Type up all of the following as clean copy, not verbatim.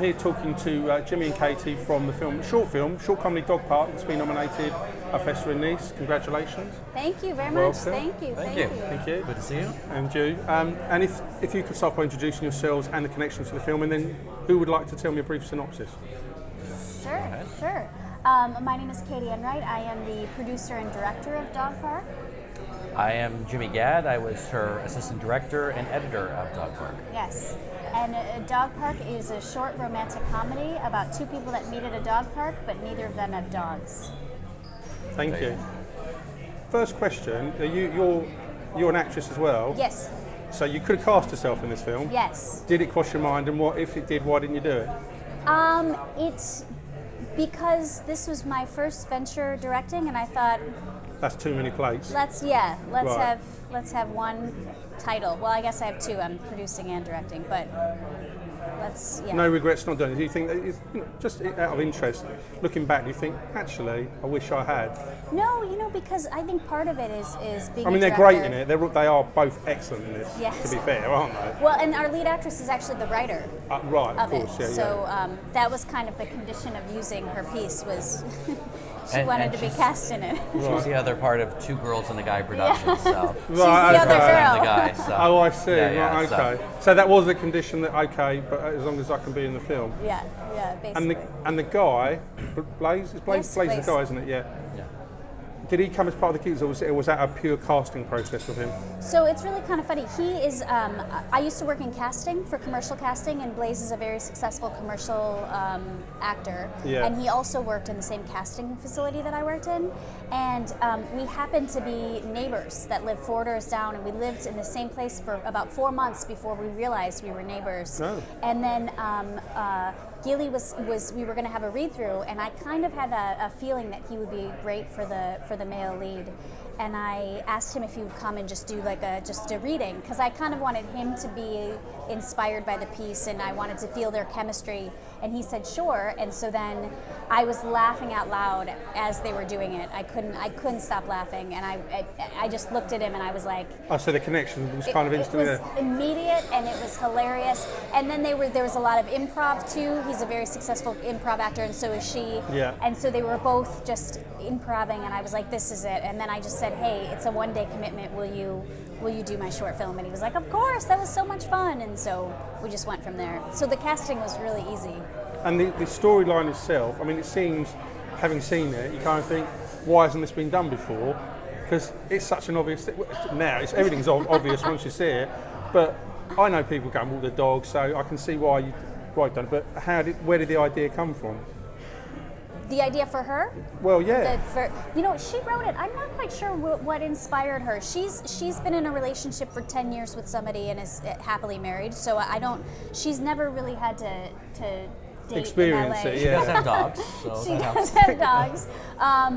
here talking to Jimmy and Katie from the short comedy Dog Park. It's been nominated at Festival in Nice. Congratulations. Thank you very Welcome. much. Thank you. Thank you. Thank you. Good to see you. And you. And if you could start by introducing yourselves and the connection to the film, and then who would like to tell me a brief synopsis? Sure. My name is Katie Enright. I am the producer and director of Dog Park. I am Jimmy Gadd. I was her assistant director and editor of Dog Park. Yes. And Dog Park is a short romantic comedy about two people that meet at a dog park, but neither of them have dogs. Thank you. First question, you're an actress as well? Yes. So you could have cast yourself in this film? Yes. Did it cross your mind, and what if it did, why didn't you do it? It's because this was my first venture directing, and I thought, That's too many plates. let's Right. have one title. Well, I guess I have two. I'm producing and directing, but No regrets not doing it. Do you think that it's, just out of interest, looking back, do you think actually I wish I had? No, because I think part of it is being. I mean, a they're great director. in it. They are both excellent in this. Yes. To be fair, aren't they? Well, and our lead actress is actually the writer Right, of of course, it. yeah. So that was kind of the condition of using her piece was she And- wanted and to be she's- cast in it. She's the other part of Two Girls and a Guy production, so She's Right, the other okay. I'm girl. the guy. So. Oh, I see. Yeah, Right, so- okay. So that was a condition that but as long as I can be in the film. Yeah, basically. And the guy, Blaze Yes, Blaze Blaze. the guy, isn't it? Yeah. Yeah. Did he come as part of the kids, or was that a pure casting process with him? So it's really kind of funny. He is. I used to work in casting for commercial casting, and Blaze is a very successful commercial actor. Yeah. And he also worked in the same casting facility that I worked in. And we happened to be neighbors that lived 4 doors down, and we lived in the same place for about 4 months before we realized we were neighbors. Oh. And then Gilly was we were going to have a read through, and I kind of had a feeling that he would be great for the male lead. And I asked him if he would come and just do just a reading, because I kind of wanted him to be inspired by the piece, and I wanted to feel their chemistry. And he said sure. And so then I was laughing out loud as they were doing it. I couldn't stop laughing, and I just looked at him and I was like. Oh, so the connection was kind of instant. It was immediate, and it was hilarious. And then there was a lot of improv too. He's a very successful improv actor, and so is she. Yeah. And so they were both just improving, and I was like, this is it. And then I just said, hey, it's a one-day commitment. Will you do my short film? And he was like, of course. That was so much fun. And so we just went from there. So the casting was really easy. And the storyline itself, I mean, it seems, having seen it, you kind of think, why hasn't this been done before? Because it's such an obvious thing. Now, everything's obvious once you see it. But I know people go and walk their dogs, so I can see why you've done it. But where did the idea come from? The idea for her? Well, yeah. She wrote it. I'm not quite sure what inspired her. She's been in a relationship for 10 years with somebody and is happily married. So she's never really had to date experience in LA. it. She Yeah. does have dogs, so She that does helps. have dogs.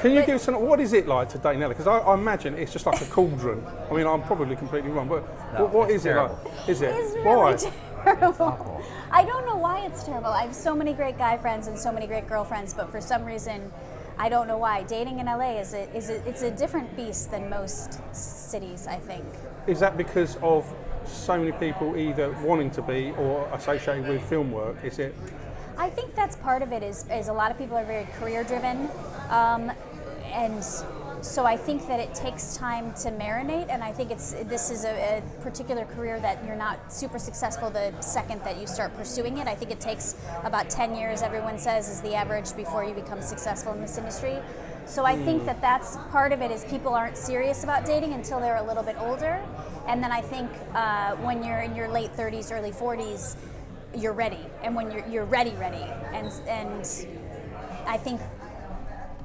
Can you give us what is it like to date Nelly? Because I imagine it's just like a cauldron. I mean, I'm probably completely wrong, but No, what it's is terrible. it like? Is it? It's really Why? terrible. I don't know why it's terrible. I have so many great guy friends and so many great girlfriends, but for some reason, I don't know why. Dating in LA it's a different beast than most cities, I think. Is that because of so many people either wanting to be or associated with film work? Is it? I think that's part of it. Is a lot of people are very career driven, and so I think that it takes time to marinate. And I think this is a particular career that you're not super successful the second that you start pursuing it. I think it takes about 10 years. Everyone says is the average before you become successful in this industry. So I think that that's part of it. Is people aren't serious about dating until they're a little bit older, and then I think when you're in your late 30s, early 40s. You're ready, and when you're ready, and I think.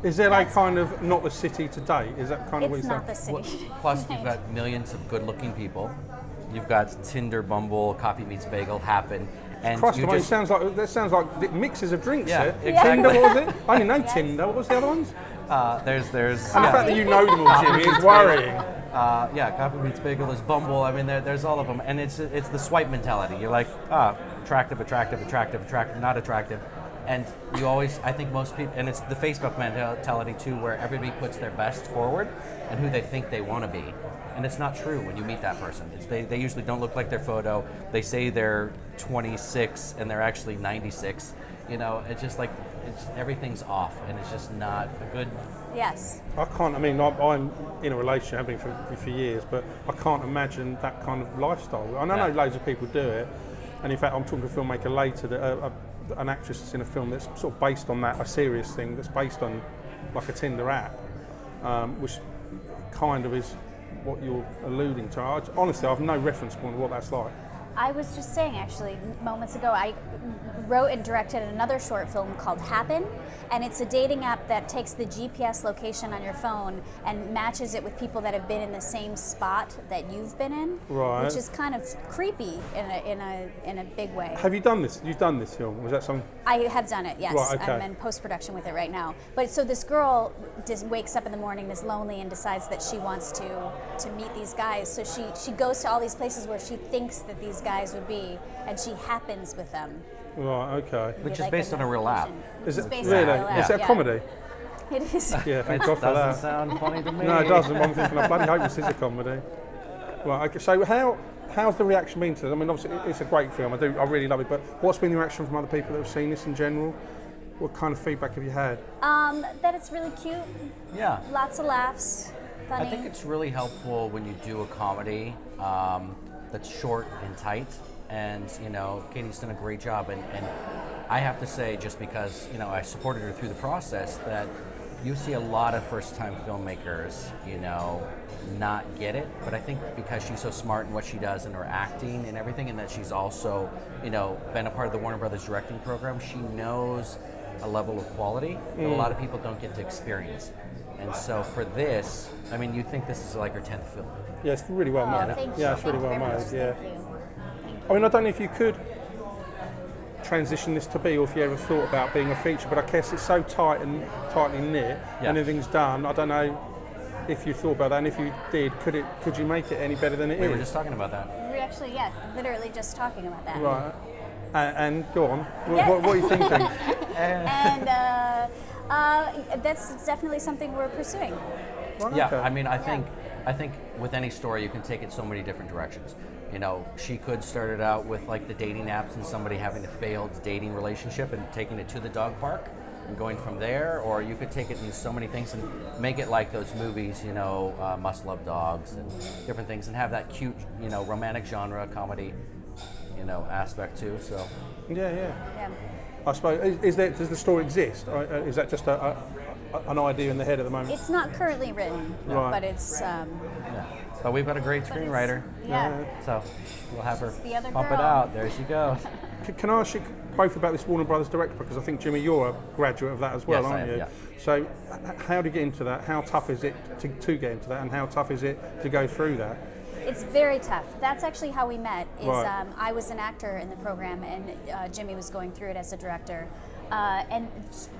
Is there like kind of not the city to date? Is that kind of what It's you're not saying? the city. Plus, you've got millions of good-looking people. You've got Tinder, Bumble, Coffee Meets Bagel, Happen, and Christ, you I mean, just that sounds like mixes of drinks. Yeah, there. exactly. Tinder, what was it? I only know Tinder. What was the other ones? there's And the fact that you know them all, Jimmy, is worrying. Coffee Meets Bagel, there's Bumble. I mean, there's all of them, and it's the swipe mentality. You're like, attractive, not attractive. And you always, I think most people, and it's the Facebook mentality too, where everybody puts their best forward and who they think they want to be. And it's not true when you meet that person. They usually don't look like their photo. They say they're 26 and they're actually 96. You know, it's just like, everything's off, and it's just not a good. Yes. I'm in a relationship, I've been for years, but I can't imagine that kind of lifestyle. I know loads of people do it, and in fact, I'm talking to a filmmaker later, that an actress that's in a film that's sort of based on that, a serious thing that's based on like a Tinder app, which kind of is what you're alluding to. Honestly, I have no reference point of what that's like. I was just saying, actually, moments ago, I wrote and directed another short film called Happen, and it's a dating app that takes the GPS location on your phone and matches it with people that have been in the same spot that you've been in, right? Which is kind of creepy in a big way. Have you done this? You've done this film? Was that something? I have done it, yes. Right, okay. I'm in post-production with it right now. But so this girl just wakes up in the morning, is lonely, and decides that she wants to meet these guys. So she goes to all these places where she thinks that these guys would be, and she happens with them. Right, okay. Which is based on a real app. Is it based really? on a real app, Is it a comedy? It is. Yeah, thank It God for doesn't that. sound funny to me. No, it doesn't. I'm thinking, I bloody hope this is a comedy. Right, okay. So how's the reaction been to it? I mean, obviously it's a great film. I really love it. But what's been the reaction from other people that have seen this in general? What kind of feedback have you had? That it's really cute. Yeah. Lots of laughs. Funny. I think it's really helpful when you do a comedy that's short and tight. And, you know, Katie's done a great job. And I have to say, just because, you know, I supported her through the process, that you see a lot of first-time filmmakers, you know, not get it. But I think because she's so smart in what she does and her acting and everything, and that she's also, you know, been a part of the Warner Brothers directing program, she knows a level of quality that a lot of people don't get to experience. And so for this, I mean, you'd think this is like her 10th film. Yeah, it's really well made. Thank you. Yeah, it's really Thank you well very made. much. Yeah. Thank you. I mean, I don't know if you could transition this to be, or if you ever thought about being a feature, but I guess it's so tightly knit, and everything's done. I don't know if you thought about that, and if you did, could you make it any better than it is? We were just talking about that. We're actually, literally just talking about that. Right. And go on. What are you thinking? And that's definitely something we're pursuing. Right, Yeah, okay. I mean, I think with any story you can take it so many different directions. You know, she could start it out with like the dating apps and somebody having a failed dating relationship and taking it to the dog park and going from there, or you could take it in so many things and make it like those movies, you know, Must Love Dogs and different things, and have that cute, you know, romantic genre comedy, you know, aspect too. So Yeah. Yeah. I suppose, does the story exist? Or is that just an idea in the head at the moment? It's not currently written, Right. but it's yeah. But we've got a great but it's- screenwriter, Yeah. so we'll have her the other pump it girl. out. There she goes. Can I ask you both about this Warner Brothers director? Because I think, Jimmy, you're a graduate of that as well, Yes, I aren't am, you? yeah. So how do you get into that? How tough is it to get into that? And how tough is it to go through that? It's very tough. That's actually how we met. Right. I was an actor in the program, and Jimmy was going through it as a director. And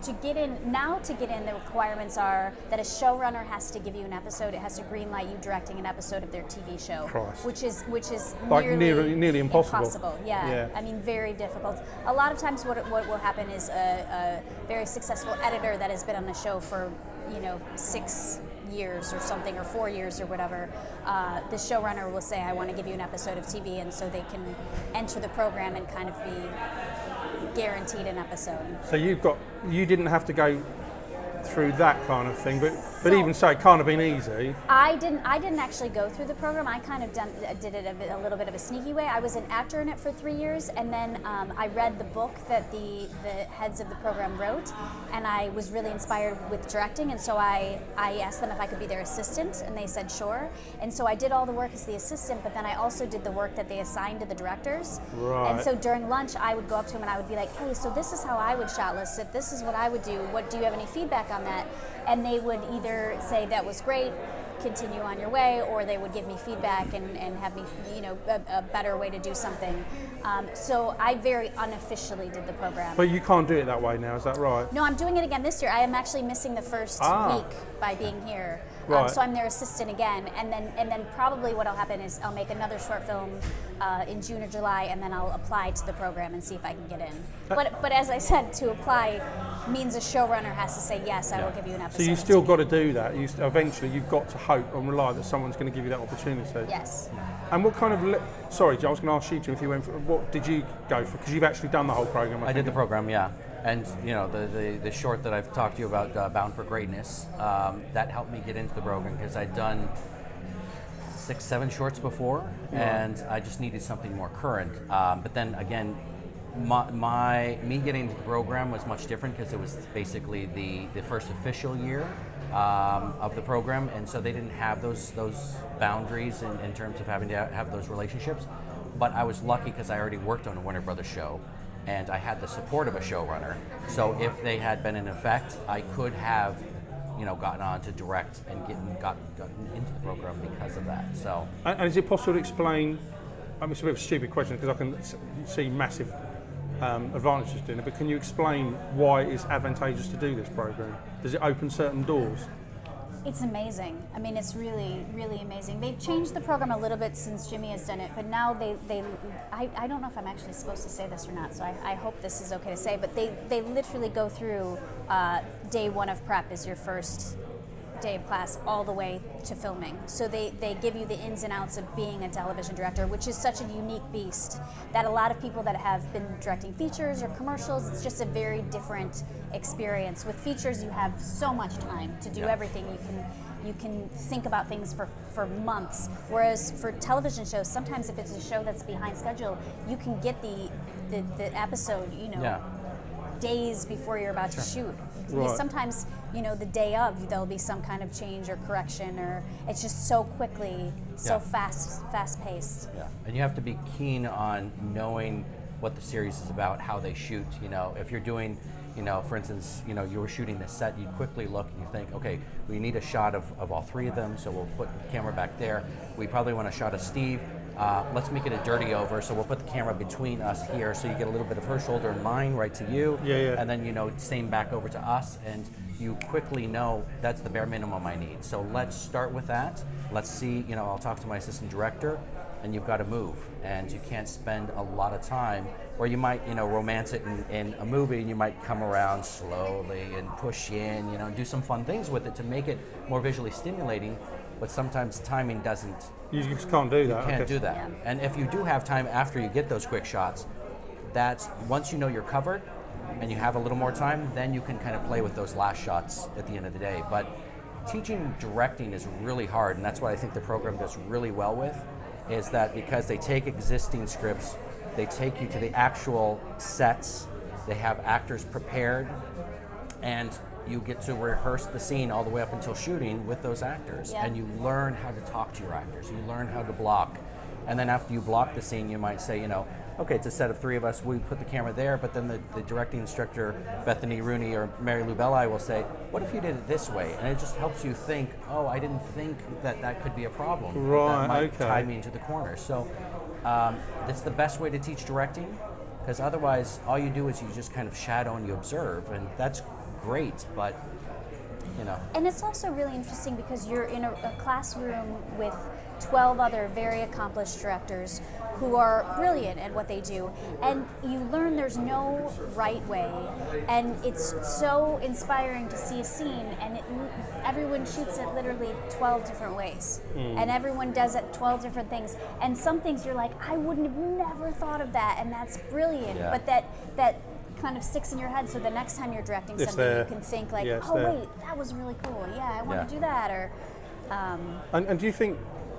to get in, the requirements are that a showrunner has to give you an episode. It has to greenlight you directing an episode of their TV show, Christ. which is Like nearly impossible. Yeah. I mean, very difficult. A lot of times, what will happen is a very successful editor that has been on the show for 6 years or something, or 4 years or whatever, the showrunner will say, I want to give you an episode of TV, and so they can enter the program and kind of be guaranteed an episode. So you didn't have to go through that kind of thing, but So- even so, it can't have been easy. I didn't actually go through the program. I kind of did it a little bit of a sneaky way. I was an actor in it for 3 years, and then I read the book that the heads of the program wrote, and I was really inspired with directing, and so I asked them if I could be their assistant, and they said sure. And so I did all the work as the assistant, but then I also did the work that they assigned to the directors. Right. And so during lunch, I would go up to them and I would be like, hey, so this is how I would shot list it. This is what I would do. What do you have any feedback on that? And they would either say that was great, continue on your way, or they would give me feedback and have me, a better way to do something. So I very unofficially did the program. But you can't do it that way now, is that right? No, I'm doing it again this year. I am actually missing the first week by being here. Right. So I'm their assistant again, and then probably what'll happen is I'll make another short film in June or July, and then I'll apply to the program and see if I can get in. But as I said, to apply means a showrunner has to say yes, I will give you an episode. So you've still got to do that. Eventually, you've got to hope and rely that someone's going to give you that opportunity. Yes. And what kind of? Sorry, I was going to ask you, Jim, if you went for what did you go for? Because you've actually done the whole program. I did the program, yeah. And you know, the short that I've talked to you about, Bound for Greatness, that helped me get into the program because I'd done 6-7 shorts before, and I just needed something more current. But then again, me getting into the program was much different because it was basically the first official year of the program, and so they didn't have those boundaries in terms of having to have those relationships. But I was lucky because I already worked on a Warner Brothers show, and I had the support of a showrunner. So if they had been in effect, I could have, gotten on to direct and gotten into the program because of that. So. And is it possible to explain? I mean, it's a bit of a stupid question because I can see massive advantages doing it. But can you explain why it's advantageous to do this program? Does it open certain doors? It's amazing. I mean, it's really, really amazing. They've changed the program a little bit since Jimmy has done it, but now I don't know if I'm actually supposed to say this or not, so I hope this is okay to say, but they literally go through day one of prep is your first day of class all the way to filming. So they give you the ins and outs of being a television director, which is such a unique beast that a lot of people that have been directing features or commercials, it's just a very different experience. With features, you have so much time to do everything. You can think about things for months. Whereas for television shows, sometimes if it's a show that's behind schedule, you can get the episode, days before you're about to shoot. Right. Sometimes, the day of, there'll be some kind of change or correction, or it's just so quickly, so fast-paced. Yeah, and you have to be keen on knowing what the series is about, how they shoot. If you're doing, for instance, you were shooting this set, you quickly look and you think, okay, we need a shot of all three of them, so we'll put the camera back there. We probably want a shot of Steve. Let's make it a dirty over, so we'll put the camera between us here, so you get a little bit of her shoulder and mine right to you, and then same back over to us, and you quickly know that's the bare minimum I need. So let's start with that. Let's see, I'll talk to my assistant director, and you've got to move, and you can't spend a lot of time, or you might, romance it in a movie, and you might come around slowly and push in, do some fun things with it to make it more visually stimulating. But sometimes timing doesn't. You just can't do that. You can't do that. Yeah. And if you do have time after you get those quick shots, that's once you know you're covered and you have a little more time, then you can kind of play with those last shots at the end of the day. But teaching directing is really hard, and that's what I think the program does really well with, is that because they take existing scripts, they take you to the actual sets, they have actors prepared, and you get to rehearse the scene all the way up until shooting with those actors. Yeah. And you learn how to talk to your actors. You learn how to block. And then after you block the scene, you might say, okay, it's a set of three of us, we put the camera there, but then the directing instructor, Bethany Rooney or Mary Lou Belli, will say, what if you did it this way? And it just helps you think, oh, I didn't think that could be a problem. Right, that might okay. tie me into the corner. So that's the best way to teach directing, because otherwise all you do is you just kind of shadow and you observe, and that's great, but And it's also really interesting because you're in a classroom with 12 other very accomplished directors who are brilliant at what they do, and you learn there's no right way, and it's so inspiring to see a scene, and everyone shoots it literally 12 different ways, and everyone does it 12 different things, and some things you're like, I wouldn't have never thought of that, and that's brilliant, but that kind of sticks in your head, so the next time you're directing something, you can think like, wait, that was really cool. Yeah, I want to do that. Or And do you think,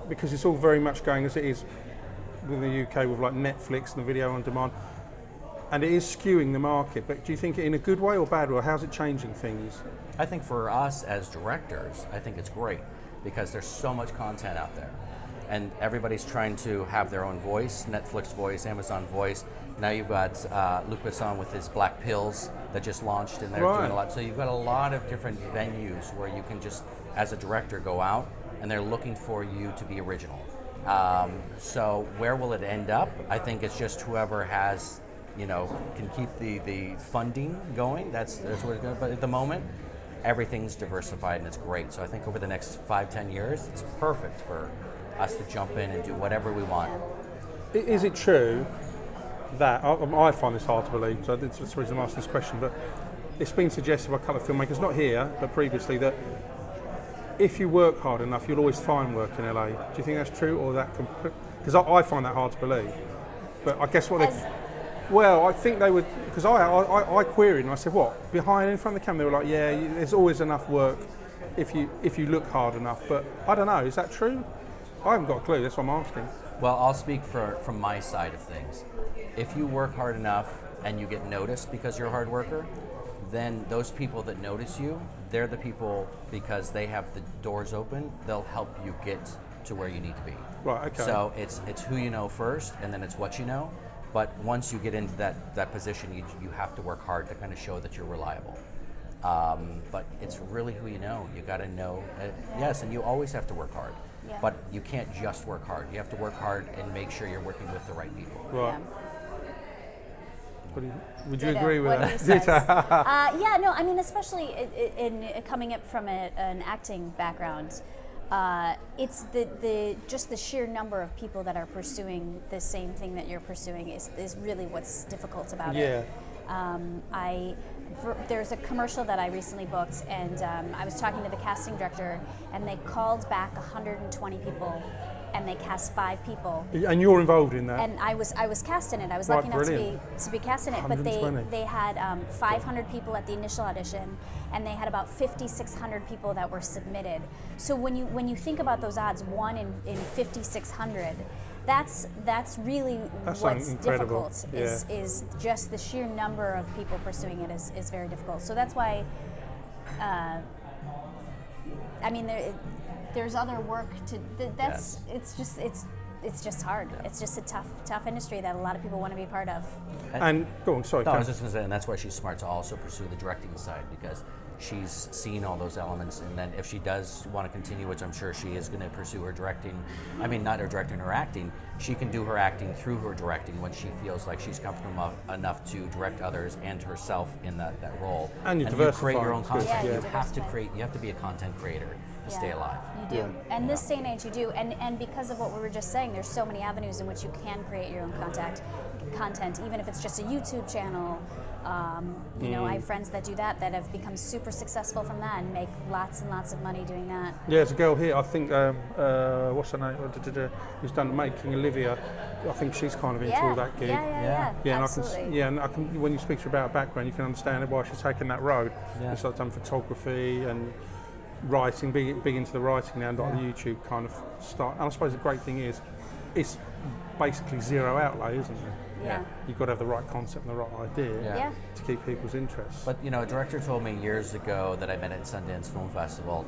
because it's all very much going as it is within the UK with like Netflix and the video on demand, and it is skewing the market, but do you think in a good way or bad way? How's it changing things? I think for us as directors, I think it's great because there's so much content out there. And everybody's trying to have their own voice, Netflix voice, Amazon voice. Now you've got Luc Besson with his Black Pills that just launched, and they're doing a lot. So you've got a lot of different venues where you can just, as a director, go out, and they're looking for you to be original. So where will it end up? I think it's just whoever has, can keep the funding going. That's where it's going. But at the moment, everything's diversified and it's great. So I think over the next 5-10 years, it's perfect for us to jump in and do whatever we want. Is it true that, I find this hard to believe, so that's the reason I'm asking this question, but it's been suggested by a couple of filmmakers, not here, but previously, that if you work hard enough, you'll always find work in LA. Do you think that's true, or that? Because I find that hard to believe. But I guess what well, I think they would, because I queried and I said, what, behind in front of the camera? They were like, yeah, there's always enough work if you look hard enough. But I don't know, is that true? I haven't got a clue, that's what I'm asking. Well, I'll speak from my side of things. If you work hard enough and you get noticed because you're a hard worker, then those people that notice you, they're the people, because they have the doors open, they'll help you get to where you need to be. Right, okay. So it's who you know first, and then it's what you know. But once you get into that position, you have to work hard to kind of show that you're reliable. But it's really who you know. You got to know. Yes, and you always have to work hard. Yeah. But you can't just work hard. You have to work hard and make sure you're working with the right people. Right. Yeah. Would you agree with what that? he says. Yeah, no, I mean, especially in coming up from an acting background, it's just the sheer number of people that are pursuing the same thing that you're pursuing is really what's difficult about it. There's a commercial that I recently booked, and I was talking to the casting director, and they called back 120 people, and they cast 5 people. And you're involved in that? And I was cast in it. I was Right, lucky enough brilliant. to be cast in it. But 120. they had 500 people at the initial audition, and they had about 5,600 people that were submitted. So when you think about those odds, 1 in 5,600. That's really what's incredible. difficult is just the sheer number of people pursuing it is very difficult. So that's why, I mean, there's other work to. That's it's just hard. Yeah. It's just a tough industry that a lot of people want to be part of. And go on, sorry. No, I was just going to say, and that's why she's smart to also pursue the directing side, because she's seen all those elements, and then if she does want to continue, which I'm sure she is going to pursue her directing, I mean not her directing, her acting, she can do her acting through her directing when she feels like she's comfortable enough to direct others and herself in that role. And you create your own content. Yeah, you have to create. You have to be a content creator to stay alive. You do. And this day and age you do. And because of what we were just saying, there's so many avenues in which you can create your own content, even if it's just a YouTube channel. You know, I have friends that do that have become super successful from that and make lots and lots of money doing that. Yeah, there's a girl here, I think, what's her name, who's done Making Olivia. I think she's kind of into all that gig. Yeah, absolutely. And I can, when you speak to her about her background, you can understand why she's taken that road. Yeah. She's like done photography and writing, big into the writing now, and like the YouTube kind of start. And I suppose the great thing is, it's basically zero outlay, isn't it? Yeah. You've got to have the right concept and the right idea to keep people's interest. But you know, a director told me years ago that I met at Sundance Film Festival,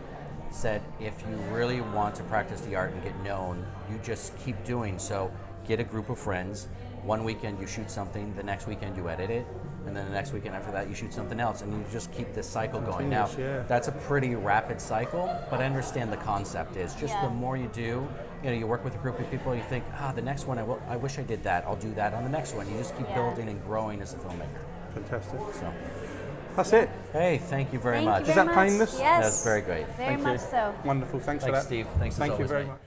said if you really want to practice the art and get known, you just keep doing. So get a group of friends. One weekend you shoot something, the next weekend you edit it, and then the next weekend after that you shoot something else, and you just keep this cycle going. Now, that's a pretty rapid cycle, but I understand the concept is just the more you do, you know, you work with a group of people, you think, the next one, I wish I did that, I'll do that on the next one. You just keep building and growing as a filmmaker. Fantastic. So that's it. Hey, thank you very much. Is that painless? Yes. That's very great. Very much so. Wonderful. Thanks for Thanks, that. Steve. Thanks as Thank you always, very mate. much.